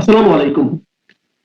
আসসালামু আলাইকুম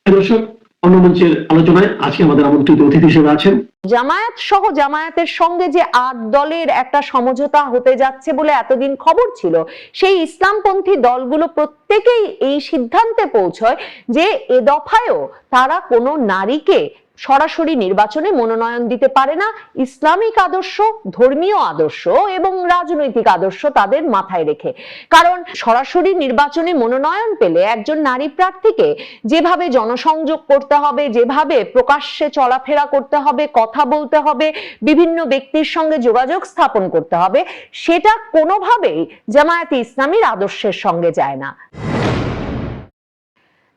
দর্শক। অন্য মঞ্চের আলোচনায় আজকে আমাদের আমন্ত্রিত অতিথি হিসেবে আছেন জামায়াত সহ জামায়াতের সঙ্গে যে ৮ দলের একটা সমঝোতা হতে যাচ্ছে বলে এতদিন খবর ছিল, সেই ইসলামপন্থী দলগুলো প্রত্যেকেই এই সিদ্ধান্তে পৌঁছয় যে এ দফায়ও তারা কোনো নারীকে সরাসরি নির্বাচনে মনোনয়ন দিতে পারে না, ইসলামিক আদর্শ, ধর্মীয় আদর্শ এবং রাজনৈতিক আদর্শ তাদের মাথায় রেখে। কারণ সরাসরি নির্বাচনে মনোনয়ন পেলে একজন নারী প্রার্থীকে যেভাবে জনসংযোগ করতে হবে, যেভাবে প্রকাশ্যে চলাফেরা করতে হবে, কথা বলতে হবে, বিভিন্ন ব্যক্তির সঙ্গে যোগাযোগ স্থাপন করতে হবে, সেটা কোনোভাবেই জামায়াতে ইসলামীর আদর্শের সঙ্গে যায় না।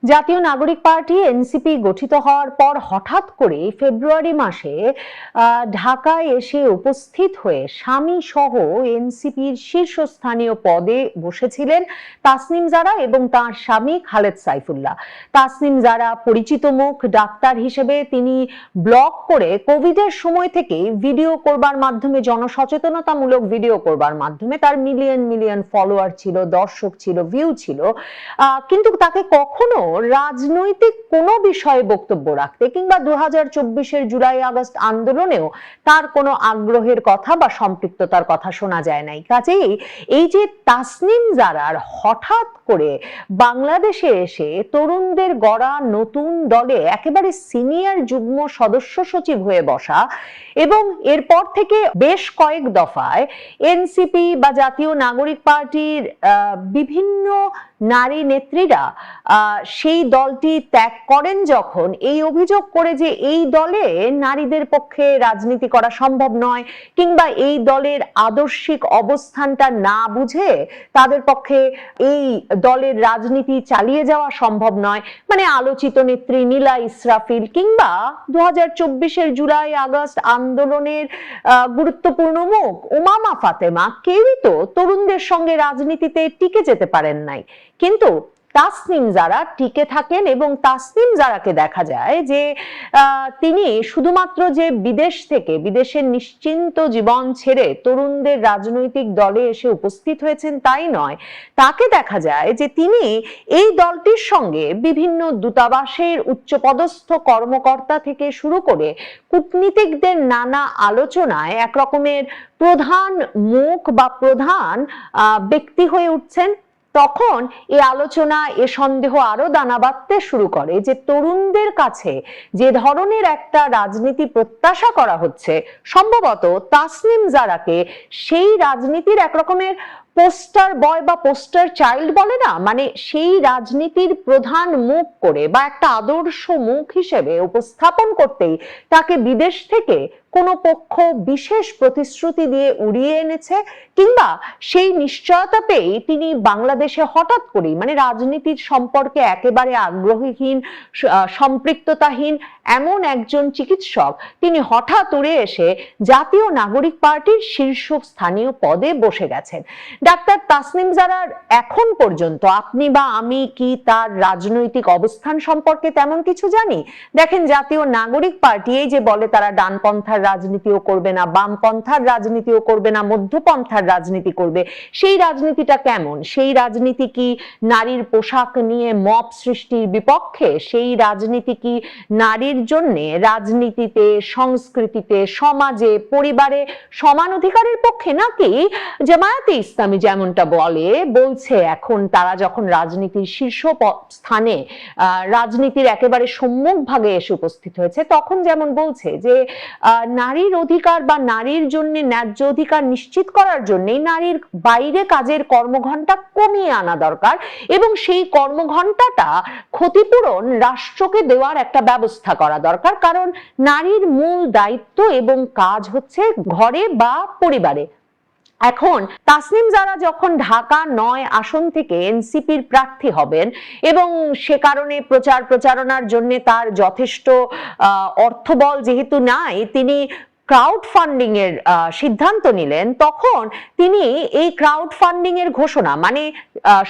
জাতীয় নাগরিক পার্টি এনসিপি গঠিত হওয়ার পর হঠাৎ করে ফেব্রুয়ারি মাসে ঢাকায় এসে উপস্থিত হয়ে স্বামী সহ এনসিপির শীর্ষস্থানীয় পদে বসেছিলেন তাসনিম জারা এবং তার স্বামী খালেদ সাইফুল্লাহ। তাসনিম জারা পরিচিত মুখ, ডাক্তার হিসেবে তিনি ব্লগ করে কোভিডের সময় থেকে ভিডিও করবার মাধ্যমে, জনসচেতনতামূলক ভিডিও করবার মাধ্যমে তার মিলিয়ন মিলিয়ন ফলোয়ার ছিল, দর্শক ছিল, ভিউ ছিল, কিন্তু তাকে কখনো রাজনৈতিক কোনো বিষয়ে বক্তব্য রাখতে কিংবা 2024-এর জুলাই আগস্ট আন্দোলনেও তার কোনো আগ্রহের কথা বা সম্পৃক্ততার কথা শোনা যায় নাই। কাজেই এই যে তাসনিম জারার হঠাৎ করে বাংলাদেশে এসে তরুণদের গড়া নতুন দলে একেবারে সিনিয়র যুগ্ম সদস্য সচিব হয়ে বসা এবং এরপর থেকে বেশ কয়েক দফায় এনসিপি বা জাতীয় নাগরিক পার্টির বিভিন্ন নারী নেত্রীরা সেই দলটি ত্যাগ করেন যখন, এই অভিযোগ করে যে এই দলে নারীদের পক্ষে রাজনীতি করা সম্ভব নয় কিংবা এই দলের আদর্শিক অবস্থানটা না বুঝে তাদের পক্ষে এই দলের রাজনীতি চালিয়ে যাওয়া সম্ভব নয়, মানে আলোচিত নেত্রী নীলা ইসরাফিল কিংবা 2024-এর জুলাই আগস্ট আন্দোলনের গুরুত্বপূর্ণ মুখ উমামা ফাতেমা কেউই তো তরুণদের সঙ্গে রাজনীতিতে টিকে যেতে পারেন নাই। কিন্তু তাসনিম জারা টিকে থাকেন এবং তাসনিম জারাকে দেখা যায় যে তিনি শুধুমাত্র যে বিদেশ থেকে, বিদেশের নিশ্চিন্ত জীবন ছেড়ে তরুণদের রাজনৈতিক দলে এসে উপস্থিত হয়েছেন তাই নয়, তাকে দেখা যায় যে তিনি এই দলটির সঙ্গে বিভিন্ন দূতাবাসের উচ্চপদস্থ কর্মকর্তা থেকে শুরু করে কূটনীতিকদের নানা আলোচনায় একরকমের প্রধান মুখ বা প্রধান ব্যক্তি হয়ে উঠছেন। তখন এই আলোচনা, এ সন্দেহ আরো দানা বাঁধতে শুরু করে যে তরুণদের কাছে যে ধরনের একটা রাজনীতি প্রত্যাশা করা হচ্ছে, সম্ভবত তাসনিম জারাকে সেই রাজনীতির একরকমের পোস্টার বয় বা পোস্টার চাইল্ড বলে না, মানে সেই রাজনীতির প্রধান মুখ করে বা একটা আদর্শ মুখ হিসেবে উপস্থাপন করতেই তাকে বিদেশ থেকে কোনো পক্ষ বিশেষ প্রতিশ্রুতি দিয়ে উড়িয়ে এনেছে কিংবা সেই নিশ্চয়তা পেয়ে তিনি বাংলাদেশে হঠাৎ করেই, মানে রাজনীতির সম্পর্কে একেবারে আগ্রহীহীন, সম্পৃক্ততাহীন এমন একজন চিকিৎসক তিনি হঠাৎ উড়ে এসে জাতীয় নাগরিক পার্টির শীর্ষস্থানীয় পদে বসে গেছেন। ডাক্তার তাসনিম জারার এখন পর্যন্ত আপনি বা আমি কি তার রাজনৈতিক অবস্থান সম্পর্কে তেমন কিছু জানি? দেখেন, জাতীয় নাগরিক পার্টি এই যে বলে তারা ডানপন্থার রাজনীতিও করবে না, বামপন্থার রাজনীতিও করবে না, মধ্যপন্থার রাজনীতি করবে, সেই রাজনীতিটা কেমন? সেই রাজনীতি কি নারীর পোশাক নিয়ে মব সৃষ্টির বিপক্ষে? সেই রাজনীতি কি নারীর জন্য রাজনীতিতে, সংস্কৃতিতে, সমাজে, পরিবারে সমান অধিকারের পক্ষে? নাকি জামায়াতে ইসলামী যেমনটা বলছে এখন তারা যখন রাজনীতির শীর্ষ স্থানে, রাজনীতির একেবারে সম্মুখ ভাগে এসে উপস্থিত হয়েছে, তখন যেমন বলছে যে নারীর অধিকার বা নারীর জন্য ন্যায্য অধিকার নিশ্চিত করার জন্য নারীর বাইরে কাজের কর্মঘণ্টা কমিয়ে আনা দরকার এবং সেই কর্মঘণ্টাটা ক্ষতিপূরণ রাষ্ট্রকে দেওয়ার একটা ব্যবস্থা করা দরকার, কারণ নারীর মূল দায়িত্ব এবং কাজ হচ্ছে ঘরে বা পরিবারে। এখন তাসনিম জারা যখন ঢাকা ৯ আসন থেকে এনসিপির প্রার্থী হবেন এবং সে কারণে প্রচারণার জন্য তার যথেষ্ট অর্থবল যেহেতু নাই, তিনি ক্রাউড ফান্ডিং এর সিদ্ধান্ত নিলেন, তখন তিনি এই ক্রাউড ফান্ডিং এর ঘোষণা, মানে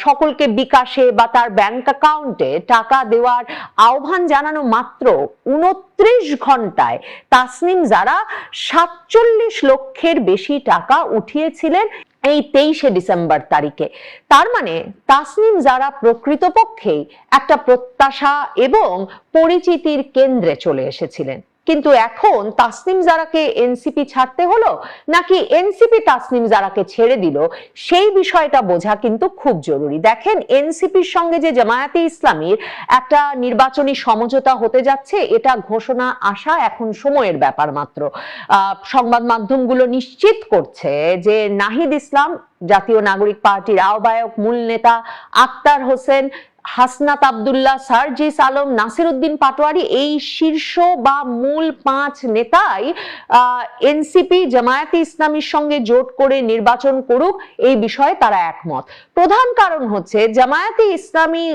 সকলকে বিকাশে বা তার ব্যাংক অ্যাকাউন্টে টাকা দেওয়ার আহ্বান জানানো মাত্র 29 ঘন্টায় তাসনিম জারা 47 লক্ষের বেশি টাকা উঠিয়েছিলেন এই 23শে ডিসেম্বর তারিখে। তার মানে তাসনিম জারা প্রকৃতপক্ষেই একটা প্রত্যাশা এবং পরিচিতির কেন্দ্রে চলে এসেছিলেন। কিন্তু এখন তাসনিম জারাকে এনসিপি ছাড়তে হলো নাকি এনসিপি তাসনিম জারাকে ছেড়ে দিল, সেই বিষয়টা বোঝা কিন্তু খুব জরুরি। দেখেন, এনসিপির সঙ্গে যে জামায়াতে ইসলামীর একটা নির্বাচনী সমঝোতা হতে যাচ্ছে, এটা ঘোষণা আসা এখন সময়ের ব্যাপার মাত্র। সংবাদ মাধ্যমগুলো নিশ্চিত করছে যে নাহিদ ইসলাম, জাতীয় নাগরিক পার্টির আহ্বায়ক, মূল নেতা আক্তার হোসেন, হাসনাত আব্দুল্লাহ, সার্জিস আলম, নাসির উদ্দিন পাটোয়ারি, এই শীর্ষ বা মূল 5 নেতাই এনসিপি জামায়াতে ইসলামীর সঙ্গে জোট করে নির্বাচন করুক, এই বিষয়ে তারা একমত। প্রধান কারণ হচ্ছে জামায়াতে ইসলামী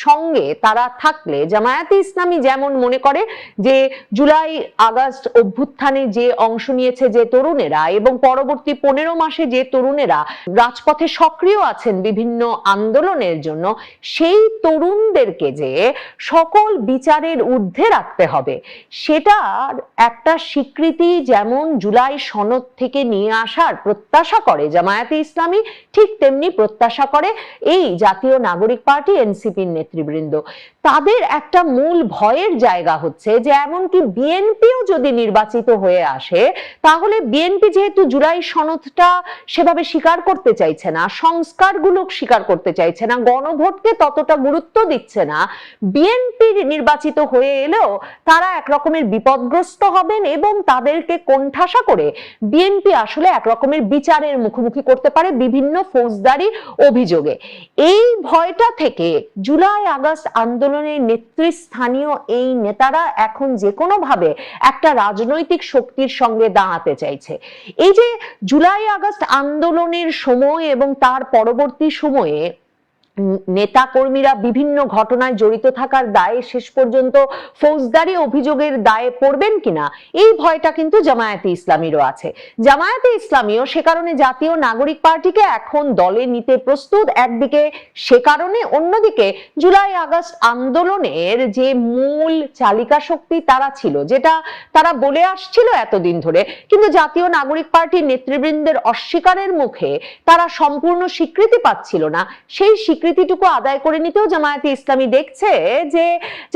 সঙ্গে তারা থাকলে, জামায়াতে ইসলামী যেমন মনে করে যে জুলাই আগস্ট অভ্যুত্থানে যে অংশ নিয়েছে যে তরুণেরা এবং পরবর্তী 15 মাসে যে তরুণেরা রাজপথে সক্রিয় আছেন বিভিন্ন আন্দোলনের জন্য, সেই তরুণদেরকে যে সকল বিচারের ঊর্ধ্বে রাখতে হবে, সেটার একটা স্বীকৃতি যেমন জুলাই সনদ থেকে নিয়ে আসার প্রত্যাশা করে জামায়াতে ইসলামী, ঠিক তেমনি প্রত্যাশা করে এই জাতীয় নাগরিক পার্টি এনসিপির নেতৃবৃন্দ। তাদের একটা মূল ভয়ের জায়গা হচ্ছে যে এমনকি বিএনপিও যদি নির্বাচিত হয়ে আসে, তাহলে বিএনপি যেহেতু জুলাই সনদটা সেভাবে স্বীকার করতে চাইছে না, সংস্কারগুলো স্বীকার করতে চাইছে না, গণভোটকে ততটা গুরুত্ব দিচ্ছে না, বিএনপি নির্বাচিত হয়ে এলেও তারা একরকমের বিপদগ্রস্ত হবেন এবং তাদেরকে কোণঠাসা করে বিএনপি আসলে একরকমের বিচারের মুখোমুখি করতে পারে বিভিন্ন ফৌজদারি অভিযোগে। এই ভয়টা থেকে জুলাই আগস্ট আন্দোলনের নেতৃস্থানীয় এই নেতারা এখন যে কোনো ভাবে একটা রাজনৈতিক শক্তির সঙ্গে দাঁড়াতে চাইছে। এই যে জুলাই আগস্ট আন্দোলনের সময় এবং তার পরবর্তী সময়ে নেতা কর্মীরা বিভিন্ন ঘটনায় জড়িত থাকার দায়ে শেষ পর্যন্ত ফৌজদারি অভিযোগের দায়ে পড়বেন কিনা, এই ভয়টা কিন্তু জামায়াতে ইসলামীরও আছে। জামায়াতে ইসলামীও সে কারণে জাতীয় নাগরিক পার্টিকে এখন দলে নিতে প্রস্তুত একদিকে, সে কারণে অন্যদিকে জুলাই আগস্ট আন্দোলনের যে মূল চালিকা শক্তি তারা ছিল, যেটা তারা বলে আসছিল এতদিন ধরে, কিন্তু জাতীয় নাগরিক পার্টির নেতৃবৃন্দের অস্বীকারের মুখে তারা সম্পূর্ণ স্বীকৃতি পাচ্ছিল না, সেই স্বীকৃতিটুকু আদায় করে নিতেও জামায়াতে ইসলামী দেখছে যে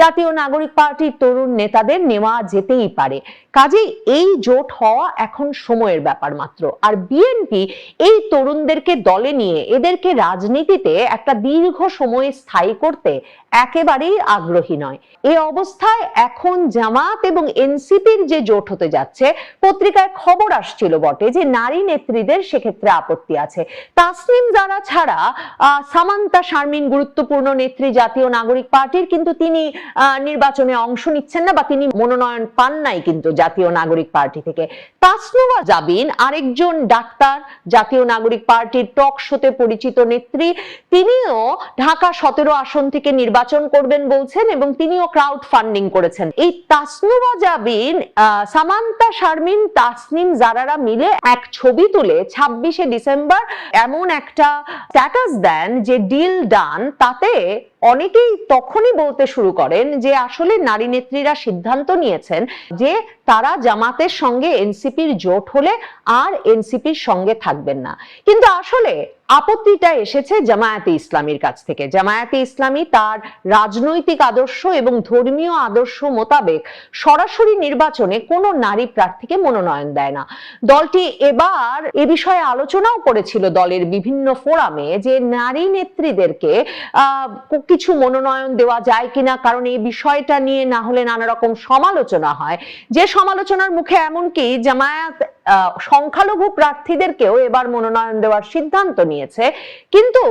জাতীয় নাগরিক পার্টির তরুণ নেতাদের নেওয়া যেতেই পারে। কাজেই এই জোট হওয়া এখন সময়ের ব্যাপার মাত্র। আর বিএনপি এই তরুণদেরকে দলে নিয়ে এদেরকে রাজনীতিতে একটা দীর্ঘ সময় স্থায়ী করতে একেবারেই আগ্রহী নয়। এই অবস্থায় এখন জামাত এবং এনসিপির যে জোট হতে যাচ্ছে, পত্রিকায় খবর আসছিল বটে যে নারী নেত্রীদের সেক্ষেত্রে আপত্তি আছে। তাসনিম জারা ছাড়া সামান্তা শারমিন গুরুত্বপূর্ণ নেত্রী জাতীয় নাগরিক পার্টির, কিন্তু তিনি নির্বাচনে অংশ নিচ্ছেন না বা তিনি মনোনয়ন পান নাই কিন্তু জাতীয় নাগরিক পার্টি থেকে। তাসনুভা জাবিন আরেকজন ডাক্তার, জাতীয় নাগরিক পার্টির টক শোতে পরিচিত নেত্রী, তিনিও ঢাকা 17 আসন থেকে নির্বাচন করবেন বলছেন এবং তিনিও ক্রাউড ফান্ডিং করেছেন। এই তাসনুভা জাবিন, সামান্তা শারমিন, তাসনিম জারারা মিলে এক ছবি তুলে 26শে ডিসেম্বর এমন একটা স্ট্যাটাস দেন যে ডিল ডান। তাতে অনেকেই তখনই বলতে শুরু করেন যে আসলে নারী নেত্রীরা সিদ্ধান্ত নিয়েছেন যে তারা জামাতের সঙ্গে এনসিপির জোট হলে আর এনসিপির সঙ্গে থাকবেন না। কিন্তু আসলে আপত্তিটা এসেছে জামায়াতে ইসলামীর কাছ থেকে। জামায়াতে ইসলামী তার রাজনৈতিক আদর্শ এবং ধর্মীয় আদর্শ মোতাবেক সরাসরি নির্বাচনে কোনো নারী প্রার্থীকে মনোনয়ন দেয় না। দলটি এবার এ বিষয়ে আলোচনাও করেছিল দলের বিভিন্ন ফোরামে যে নারী নেত্রীদেরকে কিছু মনোনয়ন দেওয়া যায় কিনা, কারণ এই বিষয়টা নিয়ে না হলে নানা রকম সমালোচনা হয়, যে সমালোচনার মুখে এমনকি জামায়াত সংখ্যালঘু প্রার্থীদেরকেও এবার মনোনয়ন দেওয়ার সিদ্ধান্ত নিয়েছে। কিন্তু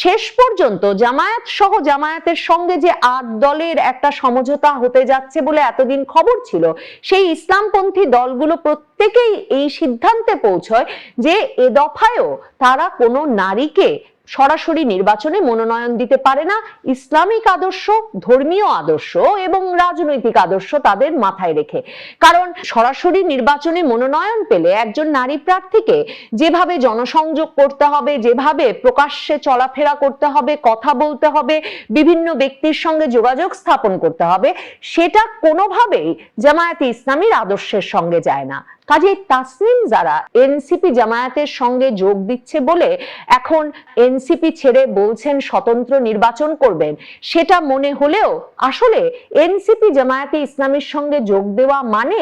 শেষ পর্যন্ত জামায়াত সহ জামায়াতের সঙ্গে যে 8 দলের একটা সমঝোতা হতে যাচ্ছে বলে এতদিন খবর ছিল, সেই ইসলামপন্থী দলগুলো প্রত্যেকেই এই সিদ্ধান্তে পৌঁছয় যে এ দফায়ও তারা কোনো নারীকে সরাসরি নির্বাচনে মনোনয়ন দিতে পারে না, ইসলামিক আদর্শ, ধর্মীয় আদর্শ এবং রাজনৈতিক আদর্শ তাদের মাথায় রেখে। কারণ সরাসরি নির্বাচনে মনোনয়ন পেলে একজন নারী প্রার্থীকে যেভাবে জনসংযোগ করতে হবে, যেভাবে প্রকাশ্যে চলাফেরা করতে হবে, কথা বলতে হবে, বিভিন্ন ব্যক্তির সঙ্গে যোগাযোগ স্থাপন করতে হবে, সেটা কোনোভাবেই জামায়াতে ইসলামীর আদর্শের সঙ্গে যায় না। কাজেই তাসনিম যারা এনসিপি জামায়াতের সঙ্গে যোগ দিচ্ছে বলে এখন এনসিপি ছেড়ে বলছেন স্বতন্ত্র নির্বাচন করবেন, সেটা মনে হলেও আসলে এনসিপি জামায়াতে ইসলামের সঙ্গে যোগ দেওয়া মানে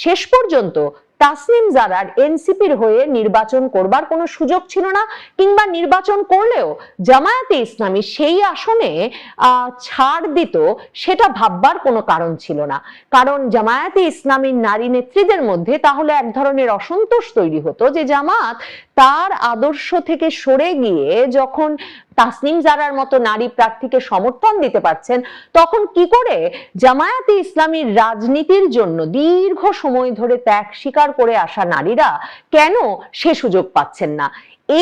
শেষ পর্যন্ত তাসনিম জারার এনসিপির হয়ে নির্বাচন করবার কোনো সুযোগ ছিল না, কিংবা নির্বাচন করলেও জামায়াতে ইসলামী সেই আসনে ছাড় দিত সেটা ভাববার কোনো কারণ ছিল না। কারণ জামায়াতে ইসলামীর নারী নেত্রীদের মধ্যে তাহলে এক ধরনের অসন্তোষ তৈরি হতো যে জামাত তার আদর্শ থেকে সরে গিয়ে যখন তাসনিম জারার মতো নারী প্রার্থীকে সমর্থন দিতে পারছেন, তখন কি করে জামায়াতে ইসলামীর রাজনীতির জন্য দীর্ঘ সময় ধরে ত্যাগ স্বীকার করে আসা নারীরা কেন সে সুযোগ পাচ্ছেন না?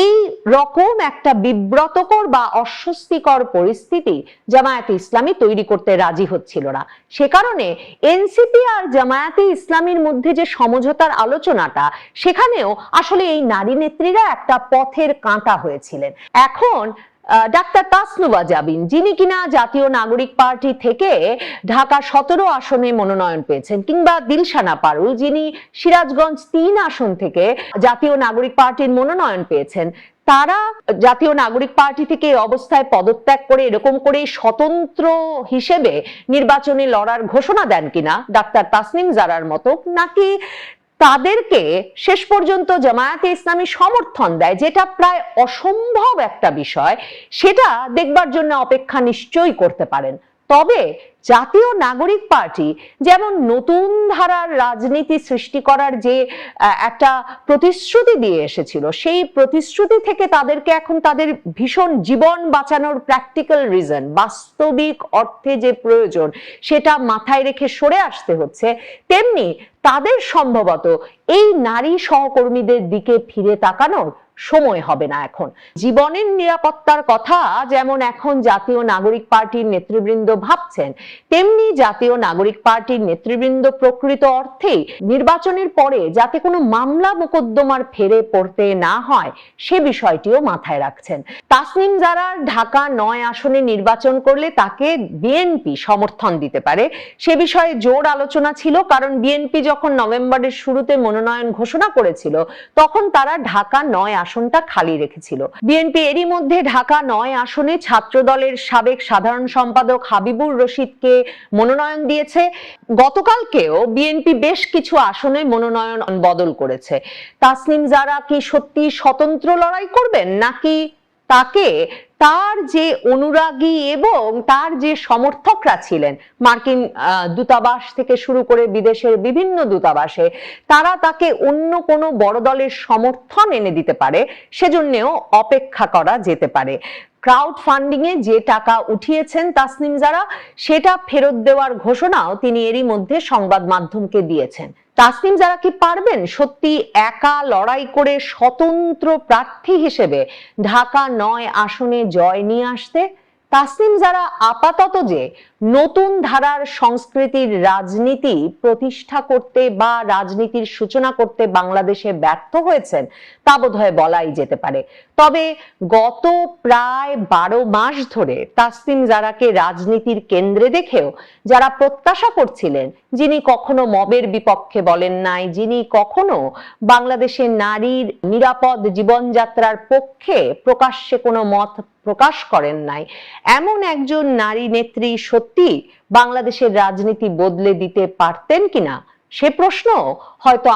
এই রকম একটা বিব্রতকর বা অস্বস্তিকর পরিস্থিতি জামায়াতে ইসলামী তৈরি করতে রাজি হচ্ছিল না। সে কারণে এনসিপি আর জামায়াতে ইসলামীর মধ্যে যে সমঝোতার আলোচনাটা, সেখানেও আসলে এই নারী নেত্রীরা একটা পথের কাঁটা হয়েছিলেন। এখন ডাক্তার তাসনুভা জাবিন, যিনি কিনা জাতীয় নাগরিক পার্টি থেকে ঢাকা 17 আসনে মনোনয়ন পেয়েছেন, কিংবা দিলশানা পারুল, যিনি সিরাজগঞ্জ 3 আসন থেকে জাতীয় নাগরিক পার্টির মনোনয়ন পেয়েছেন, তারা জাতীয় নাগরিক পার্টি থেকে এই অবস্থায় পদত্যাগ করে এরকম করে স্বতন্ত্র হিসেবে নির্বাচনে লড়ার ঘোষণা দেন কিনা ডাক্তার তাসনিম জারার মতো, নাকি তাদেরকে শেষ পর্যন্ত জামায়াতে ইসলামী সমর্থন দেয়, যেটা প্রায় অসম্ভব একটা বিষয়, সেটা দেখবার জন্য অপেক্ষা নিশ্চয়ই করতে পারেন। তবে জাতীয় নাগরিক পার্টি যেমন নতুন ধারার রাজনীতি সৃষ্টি করার যে একটা প্রতিশ্রুতি দিয়ে এসেছিল, সেই প্রতিশ্রুতি থেকে তাদেরকে এখন তাদের ভীষণ জীবন বাঁচানোর প্র্যাকটিক্যাল রিজন, বাস্তবিক অর্থে যে প্রয়োজন, সেটা মাথায় রেখে সরে আসতে হচ্ছে, তেমনি তাদের সম্ভবত এই নারী সহকর্মীদের দিকে ফিরে তাকানোর সময় হবে না। এখন জীবনের নিরাপত্তার কথা যেমন এখন জাতীয় নাগরিক পার্টির নেতৃবৃন্দ ভাবছেন, তেমনি জাতীয় নাগরিক পার্টির নেতৃবৃন্দ প্রকৃত অর্থেই নির্বাচনের পরে যাতে কোনো মামলা মোকদ্দমার ফেরে পড়তে না হয় সে বিষয়টিও মাথায় রাখছেন। তাসনিম জারার ঢাকা 9 আসনে নির্বাচন করলে তাকে বিএনপি সমর্থন দিতে পারে, সে বিষয়ে জোর আলোচনা ছিল। কারণ বিএনপি যখন নভেম্বরের শুরুতে মনোনয়ন ঘোষণা করেছিল, তখন তারা ঢাকা 9 আসনটা খালি রেখেছিল। বিএনপি এরই মধ্যে ঢাকা 9 আসনে ছাত্র দলের সাবেক সাধারণ সম্পাদক হাবিবুর রশিদকে মনোনয়ন দিয়েছে। গতকালকেও বিএনপি বেশ কিছু আসনে মনোনয়ন বদল করেছে। তাসনিম জারা কি সত্যি স্বতন্ত্র লড়াই করবেন, নাকি তাকে তার যে অনুরাগী এবং তার যে সমর্থকরা ছিলেন মার্কিন দূতাবাস থেকে শুরু করে বিদেশের বিভিন্ন দূতাবাসে, তারা তাকে অন্য কোনো বড় দলের সমর্থন এনে দিতে পারে, সেজন্যও অপেক্ষা করা যেতে পারে। ক্রাউড ফান্ডিং এ যে টাকা উঠিয়েছেন তাসনিম জারা, সেটা ফেরত দেওয়ার ঘোষণাও তিনি এরই মধ্যে সংবাদ মাধ্যমকে দিয়েছেন। তাসনিম জারা কি পারবেন সত্যি একা লড়াই করে স্বতন্ত্র প্রার্থী হিসেবে ঢাকা 9 আসনে জয় নিয়ে আসতে? তাসনিম জারা আপাতত যে নতুন ধারার সংস্কৃতির রাজনীতি প্রতিষ্ঠা করতে বা রাজনীতির সূচনা করতে বাংলাদেশে ব্যর্থ হয়েছেন, তা বোধহয় বলাই যেতে পারে। তবে গত প্রায় 12 মাস ধরে তাসনিম জারাকে রাজনীতির কেন্দ্রে দেখেও যারা প্রত্যাশা করছিলেন, যিনি কখনো মবের বিপক্ষে বলেন নাই, যিনি কখনো বাংলাদেশের নারীর নিরাপদ জীবনযাত্রার পক্ষে প্রকাশ্যে কোনো মত প্রকাশ করেন নাই, এমন একজন নারী নেত্রী সত্যি বাংলাদেশের রাজনীতি বদলে দিতে পারতেন কিনা, সে প্রশ্ন হয়তো